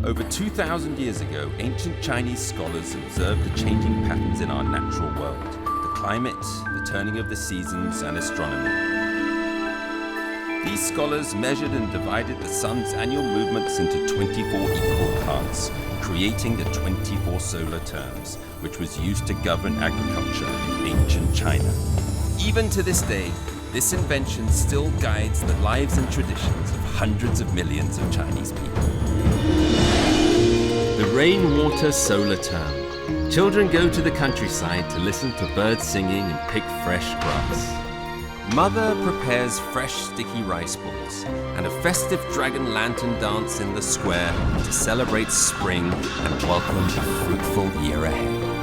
Over 2,000 years ago, ancient Chinese scholars observed the changing patterns in our natural world, the climate, the turning of the seasons, and astronomy. These scholars measured and divided the sun's annual movements into 24 equal parts, creating the 24 solar terms, which was used to govern agriculture in ancient China. Even to this day, this invention still guides the lives and traditions of hundreds of millions of Chinese people. The rainwater solar term. Children go to the countryside to listen to birds singing and pick fresh grass. Mother prepares fresh sticky rice balls and a festive dragon lantern dance in the square to celebrate spring and welcome a fruitful year ahead.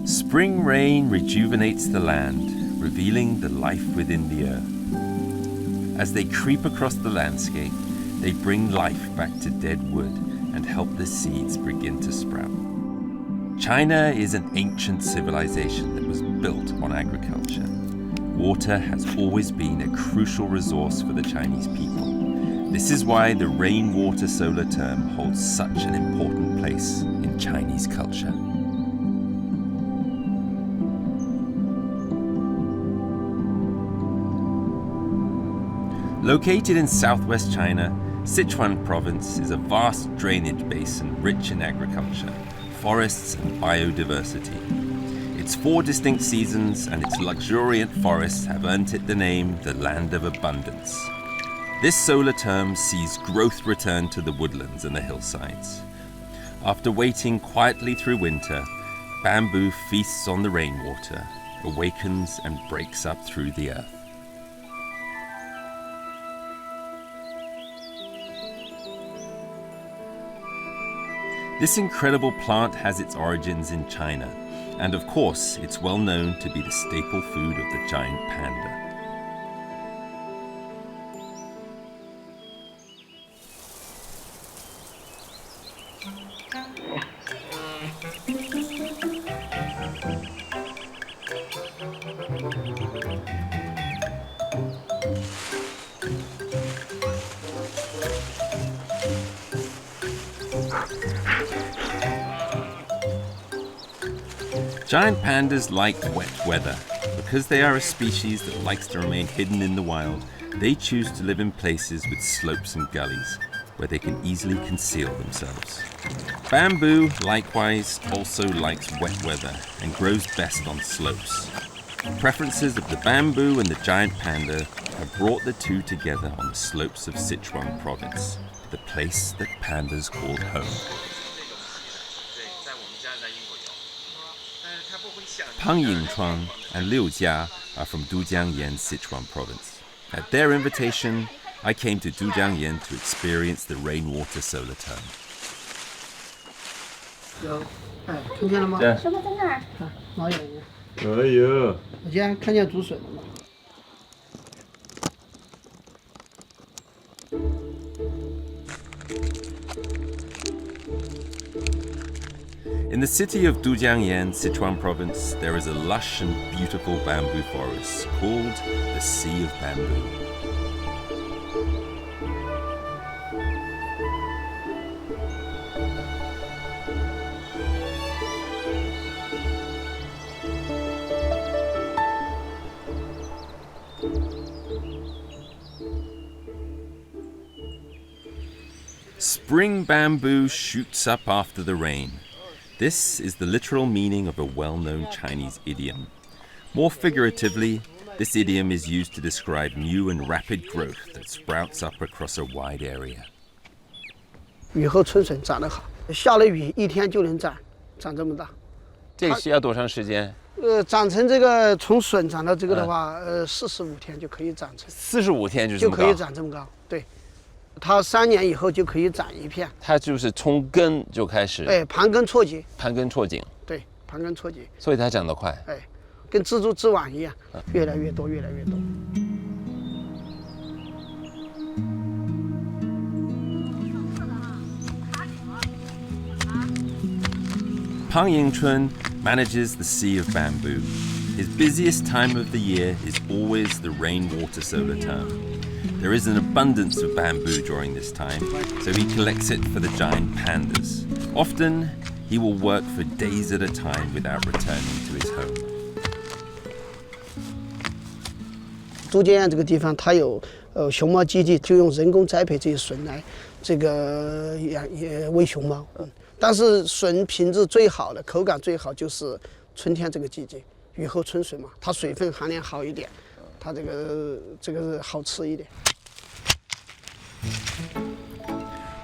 Spring rain rejuvenates the land, revealing the life within the earth. As they creep across the landscape, they bring life back to dead wood and help the seeds begin to sprout. China is an ancient civilization that was built on agriculture. Water has always been a crucial resource for the Chinese people. This is why the rainwater solar term holds such an important place in Chinese culture. Located in southwest China, Sichuan province is a vast drainage basin rich in agriculture, forests and biodiversity. Its 4 distinct seasons and its luxuriant forests have earned it the name the Land of Abundance. This solar term sees growth return to the woodlands and the hillsides. After waiting quietly through winter, bamboo feasts on the rainwater, awakens and breaks up through the earth. This incredible plant has its origins in China, and of course, it's well known to be the staple food of the giant panda. Giant pandas like wet weather. Because they are a species that likes to remain hidden in the wild, they choose to live in places with slopes and gullies, where they can easily conceal themselves. Bamboo, likewise, also likes wet weather and grows best on slopes. Preferences of the bamboo and the giant panda have brought the two together on the slopes of Sichuan province, the place that pandas called home. Pang Yingchuan and Liu Jia are from Dujiangyan, Sichuan province. At their invitation, I came to Dujiangyan to experience the rainwater solar term. In the city of Dujiangyan, Sichuan province, there is a lush and beautiful bamboo forest called the Sea of Bamboo. Spring bamboo shoots up after the rain. This is the literal meaning of a well-known Chinese idiom. More figuratively, this idiom is used to describe new and rapid growth that sprouts up across a wide area. 雨后春笋长得好，下了雨1天就能长这么大。这个需要多长时间？长成这个从笋长到这个的话，45天就可以长成。45天就这么高？就可以长这么高，对。它3年以后就可以长一片。它就是从根就开始。哎，盘根错节。盘根错节。对，盘根错节。所以它长得快。哎，跟蜘蛛织网一样，越来越多，越来越多。Pang Yingchun manages the Sea of Bamboo. His busiest time of the year is always the rainwater solar term. There is an abundance of bamboo during this time, so he collects it for the giant pandas. Often, he will work for days at a time without returning to his home. 都江堰这个地方，它有熊猫基地，就用人工栽培这些笋来也喂熊猫。但是笋品质最好的、口感最好就是春天这个季节，雨后春笋嘛，它水分含量好一点，它这个好吃一点。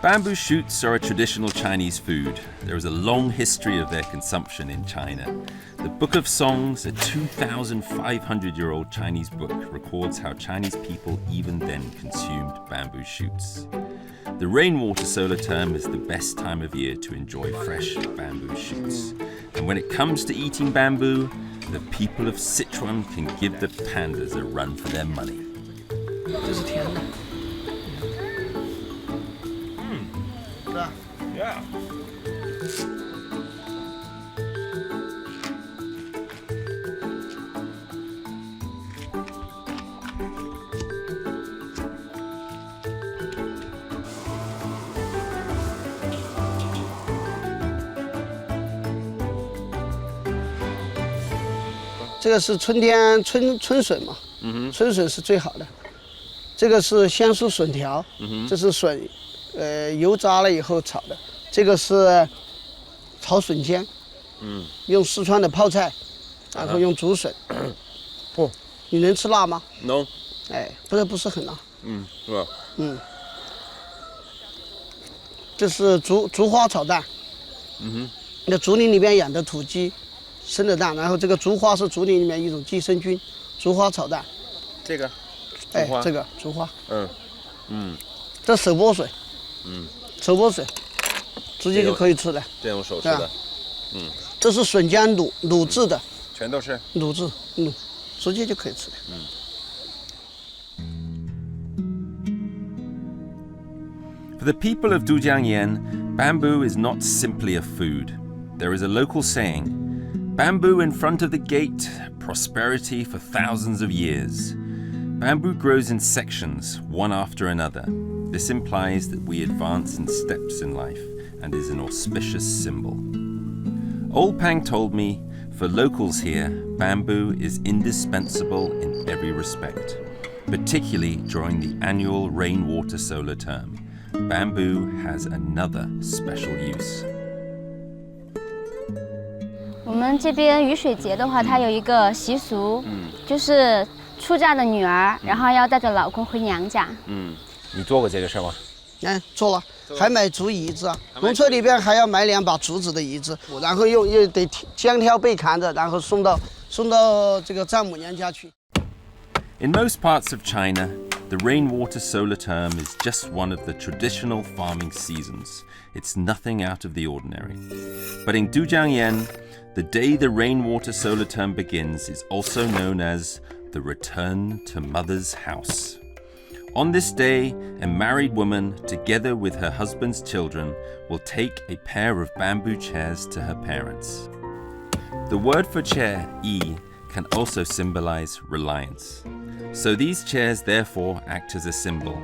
Bamboo shoots are a traditional Chinese food. There is a long history of their consumption in China. The Book of Songs, a 2,500-year-old Chinese book, records how Chinese people even then consumed bamboo shoots. The rainwater solar term is the best time of year to enjoy fresh bamboo shoots. And when it comes to eating bamboo, the people of Sichuan can give the pandas a run for their money. 这是甜的。 Yeah. 这个是春天春笋嘛，春笋是最好的。这个是香酥笋条，这是笋，油炸了以后炒的。这个是炒笋尖，用四川的泡菜，然后用竹笋。哦，你能吃辣吗 No. 哎，不是很辣。是吧？这是竹花炒蛋。那竹林里边养的土鸡生的蛋，然后这个竹花是竹林里面一种寄生菌，竹花炒蛋。这个，哎，这个竹花。这手剥笋。手剥笋，直接就可以吃的。这种手吃的。这是笋浆卤制的。全都是卤制，直接就可以吃的。For the people of Dujiangyan, bamboo is not simply a food. There is a local saying, bamboo in front of the gate, prosperity for thousands of years. Bamboo grows in sections, one after another. This implies that we advance in steps in life and is an auspicious symbol. Old Pang told me, for locals here, bamboo is indispensable in every respect, particularly during the annual rainwater solar term. Bamboo has another special use. 我们这边雨水节的话，它有一个习俗，就是出嫁的女儿，然后要带着老公回娘家。你做过这个事吗？哎，做了，还买竹椅子啊，农村里边还要买2把竹子的椅子，然后又得将挑被扛着，然后送到这个丈母娘家去。In most parts of China, the rainwater solar term is just one of the traditional farming seasons. It's nothing out of the ordinary. But in Dujiangyan, the day the rainwater solar term begins is also known as the return to mother's house. On this day, a married woman, together with her husband's children, will take a pair of bamboo chairs to her parents. The word for chair, yi, can also symbolize reliance. So these chairs therefore act as a symbol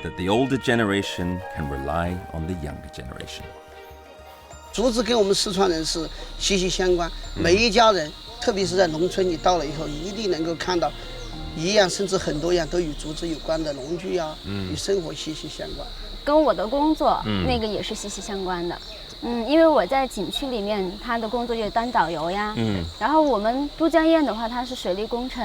that the older generation can rely on the younger generation. 竹子跟我们四川人是息息相关，每一家人，特别是在农村，你到了以后，一定能够看到一样甚至很多样都与竹子有关的农具啊，与生活息息相关。跟我的工作，那个也是息息相关的。因为我在景区里面，他的工作就是当导游呀。然后我们都江堰的话，它是水利工程。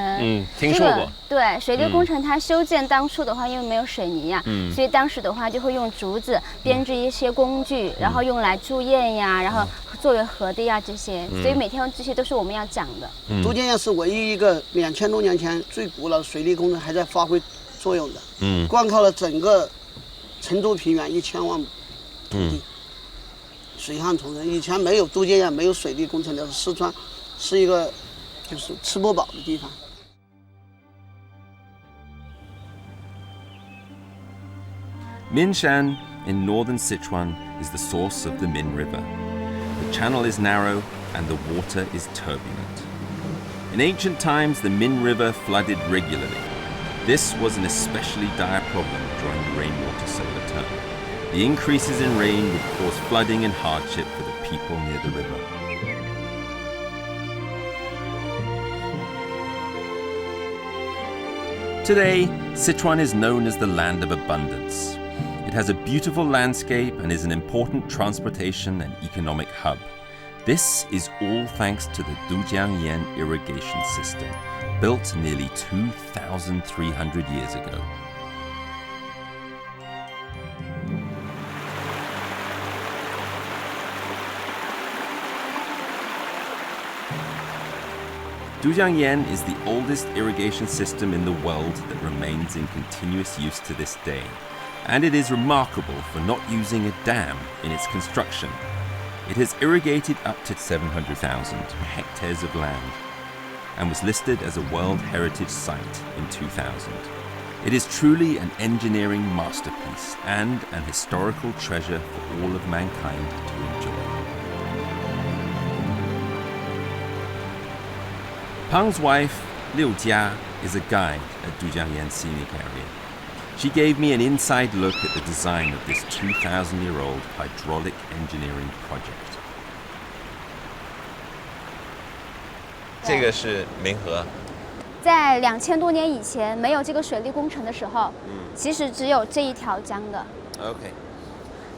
听说过。对，水利工程它修建当初的话，因为没有水泥呀，所以当时的话就会用竹子编织一些工具，然后用来筑堰呀，然后作为河堤呀这些。所以每天这些都是我们要讲的。都江堰是唯一一个2000多年前最古老的水利工程还在发挥作用的。灌溉了整个成都平原1000万亩土地。水旱重生，以前没有都江堰没有水利工程的四川是一个就是吃不饱的地方。Minshan in northern Sichuan is the source of the Min River. The channel is narrow and the water is turbulent. In ancient times, the Min River flooded regularly. This was an especially dire problem during the rainwater solar term. The increases in rain would cause flooding and hardship for the people near the river. Today, Sichuan is known as the land of abundance. It has a beautiful landscape and is an important transportation and economic hub. This is all thanks to the Dujiangyan irrigation system, built nearly 2,300 years ago. Dujiangyan is the oldest irrigation system in the world that remains in continuous use to this day, and it is remarkable for not using a dam in its construction. It has irrigated up to 700,000 hectares of land and was listed as a World Heritage Site in 2000. It is truly an engineering masterpiece and an historical treasure for all of mankind to enjoy. Pang's wife, Liu Jia, is a guide at Dujiangyan Scenic Area. She gave me an inside look at the design of this 2,000-year-old hydraulic engineering project. 这个是明河，在2000多年以前，没有这个水利工程的时候，其实只有这一条江的。OK，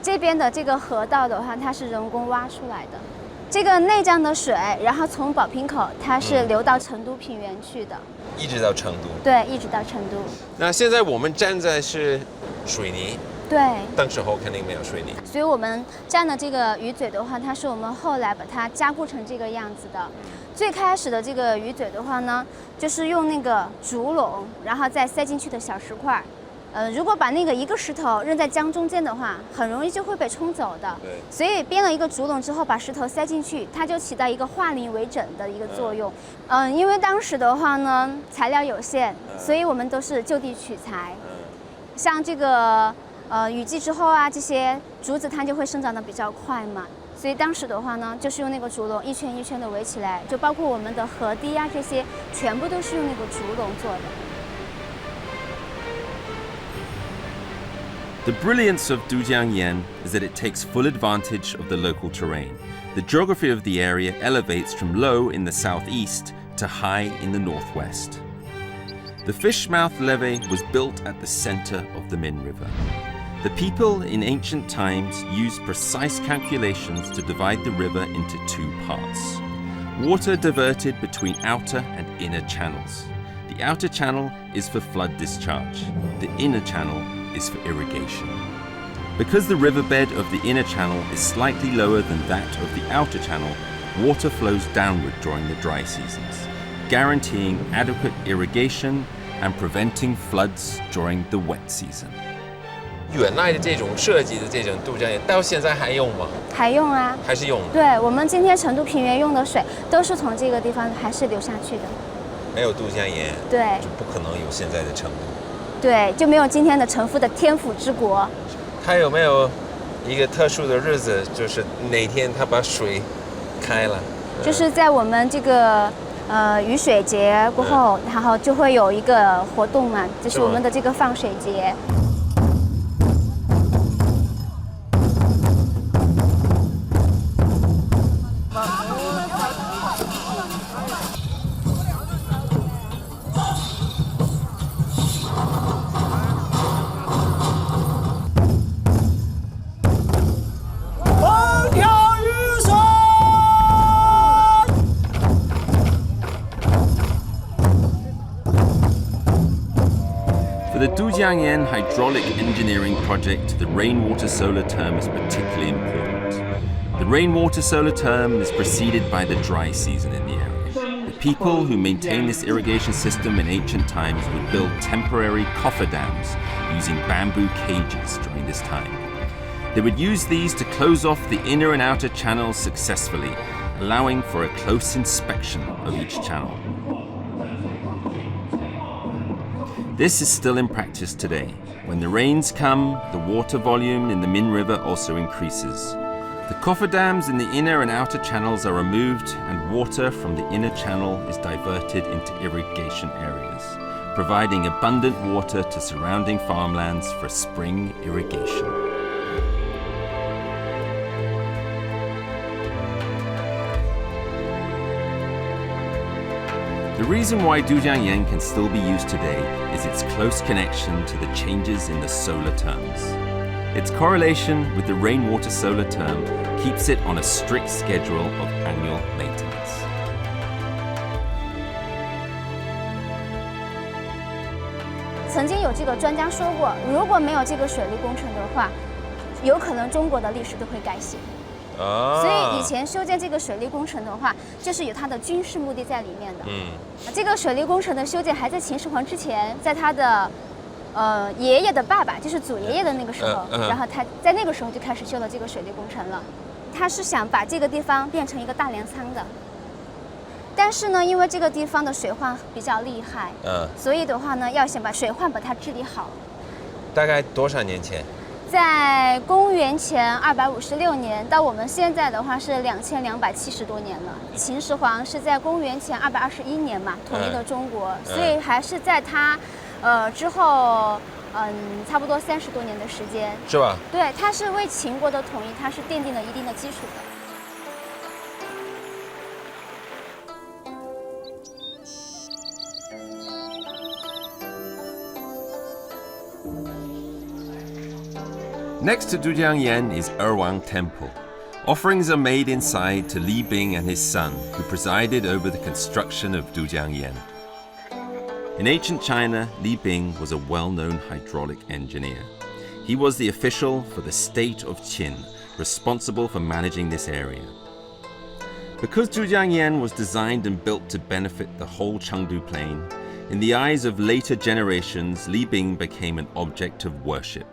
这边的这个河道的话，它是人工挖出来的。这个内江的水，然后从宝瓶口，它是流到成都平原去的。一直到成都。对，一直到成都。那现在我们站在是水泥，对。当时候肯定没有水泥。所以我们站的这个鱼嘴的话，它是我们后来把它加固成这个样子的。最开始的这个鱼嘴的话呢，就是用那个竹笼，然后再塞进去的小石块。如果把那个一个石头扔在江中间的话，很容易就会被冲走的。对。所以编了一个竹笼之后，把石头塞进去，它就起到一个化零为整的一个作用。因为当时的话呢，材料有限，所以我们都是就地取材。像这个雨季之后啊，这些竹子它就会生长得比较快嘛。所以当时的话呢，就是用那个竹笼一圈一圈的围起来，就包括我们的河堤啊这些，全部都是用那个竹笼做的。The brilliance of Dujiangyan is that it takes full advantage of the local terrain. The geography of the area elevates from low in the southeast to high in the northwest. The Fishmouth levee was built at the center of the Min River. The people in ancient times used precise calculations to divide the river into two parts. Water diverted between outer and inner channels. The outer channel is for flood discharge. The inner channel is for irrigation. Because the riverbed of the inner channel is slightly lower than that of the outer channel, water flows downward during the dry seasons, guaranteeing adequate irrigation and preventing floods during the wet season. 原来的这种设计的这种渡江堰，到现在还用吗？还用啊，还是用。对，我们今天成都平原用的水都是从这个地方还是流下去的。没有渡江堰，对，就不可能有现在的成都。对，就没有今天的成都的天府之国。它有没有一个特殊的日子，就是哪天它把水开了？就是在我们这个雨水节过后，然后就会有一个活动嘛，就是我们的这个放水节。For the Dujiangyan hydraulic engineering project, the rainwater solar term is particularly important. The rainwater solar term is preceded by the dry season in the area. The people who maintain this irrigation system in ancient times would build temporary coffer dams using bamboo cages during this time. They would use these to close off the inner and outer channels successfully, allowing for a close inspection of each channel. This is still in practice today. When the rains come, the water volume in the Min River also increases. The cofferdams in the inner and outer channels are removed and water from the inner channel is diverted into irrigation areas, providing abundant water to surrounding farmlands for spring irrigation. The reason why Dujiangyan can still be used today is its close connection to the changes in the solar terms. Its correlation with the rainwater solar term keeps it on a strict schedule of annual maintenance. 曾经有这个专家说过，如果没有这个水利工程的话，有可能中国的历史都会改写。所以以前修建这个水利工程的话，就是有它的军事目的在里面的。这个水利工程的修建还在秦始皇之前，在他的爷爷的爸爸，就是祖爷爷的那个时候，然后他在那个时候就开始修了这个水利工程了。他是想把这个地方变成一个大粮仓的，但是呢，因为这个地方的水患比较厉害，所以的话呢，要想把水患把它治理好。大概多少年前？在公元前256年到我们现在的话是2270多年了。秦始皇是在公元前221年嘛统一了中国，所以还是在他之后差不多30多年的时间，是吧？对，他是为秦国的统一，他是奠定了一定的基础的。Next to Dujiangyan is Erwang Temple. Offerings are made inside to Li Bing and his son, who presided over the construction of Dujiangyan. In ancient China, Li Bing was a well-known hydraulic engineer. He was the official for the state of Qin, responsible for managing this area. Because Dujiangyan was designed and built to benefit the whole Chengdu Plain, in the eyes of later generations, Li Bing became an object of worship.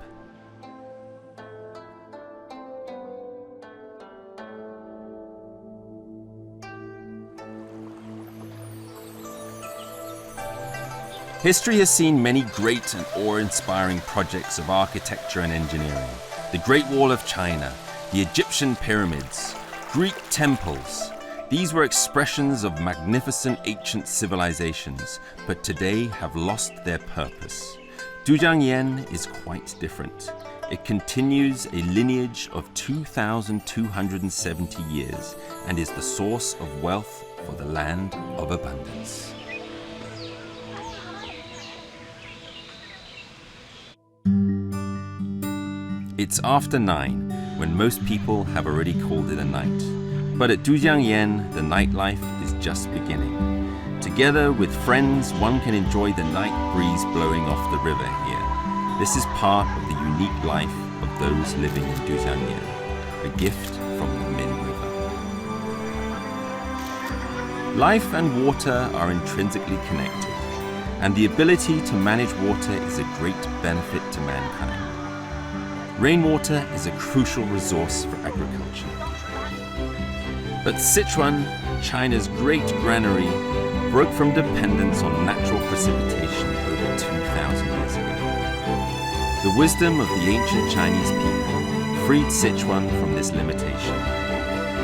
History has seen many great and awe-inspiring projects of architecture and engineering. The Great Wall of China, the Egyptian pyramids, Greek temples. These were expressions of magnificent ancient civilizations, but today have lost their purpose. Dujiangyan is quite different. It continues a lineage of 2,270 years and is the source of wealth for the land of abundance. It's after 9, when most people have already called it a night. But at Dujiangyan, the nightlife is just beginning. Together with friends, one can enjoy the night breeze blowing off the river here. This is part of the unique life of those living in Dujiangyan, a gift from the Min River. Life and water are intrinsically connected, and the ability to manage water is a great benefit to mankind. Rainwater is a crucial resource for agriculture. But Sichuan, China's great granary, broke from dependence on natural precipitation over 2,000 years ago. The wisdom of the ancient Chinese people freed Sichuan from this limitation.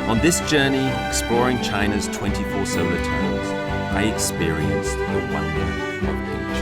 On this journey, exploring China's 24 solar terms, I experienced the wonder of ancient.